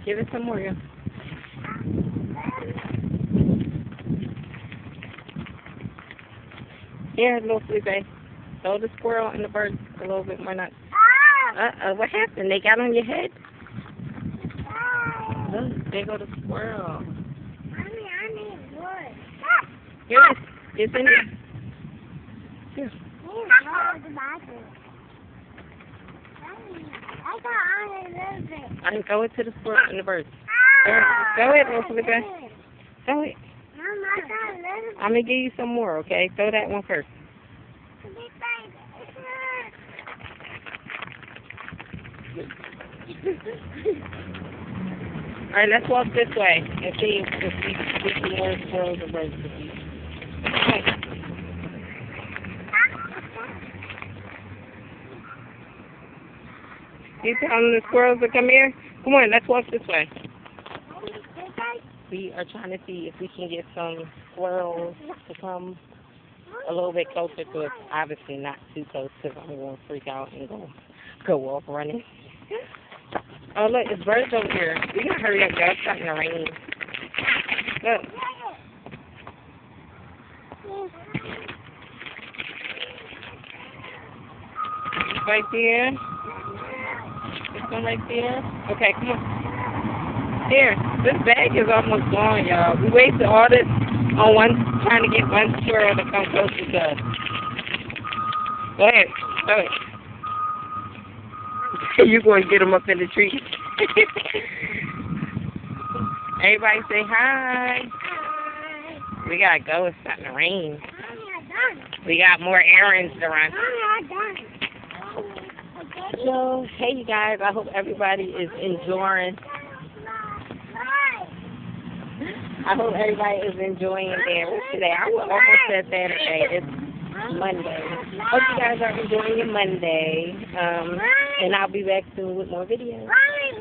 Give it some more. Yeah. Here, little Felipe. Throw the squirrel and the bird a little bit more nuts. What happened? They got on your head? Look, there go the squirrel. Mommy, I need wood. Here, it's in there. Here. I got on a little bit. I can go into the squirrel and the bird. Go ahead, little Felipe. Throw it. Mom, I got a little bit. I'm going to give you some more, okay? Throw that one first. Alright, let's walk this way and see if we get some more squirrels or birds to see. Okay. You telling the squirrels to come here? Come on, let's walk this way. We are trying to see if we can get some squirrels to come a little bit closer to us. Obviously not too close because I'm going to freak out and go off running. Oh, look, it's birds over here. We got to hurry up, y'all. It's starting to rain. Look. Right there. This one right there. Okay, come on. Here, this bag is almost gone, y'all. We wasted all this on trying to get one squirrel to come closer to us. Go ahead. Go ahead. You're going to get them up in the tree. Everybody say hi. Hi. We got to go. It's starting to rain. Mommy, I'm done. We got more errands to run. Mommy, I'm done. So, hey, you guys. I hope everybody is enjoying. I hope everybody is enjoying their today. I would almost said Saturday. It's Monday. Hope you guys are enjoying your Monday. And I'll be back soon with more videos. Mommy,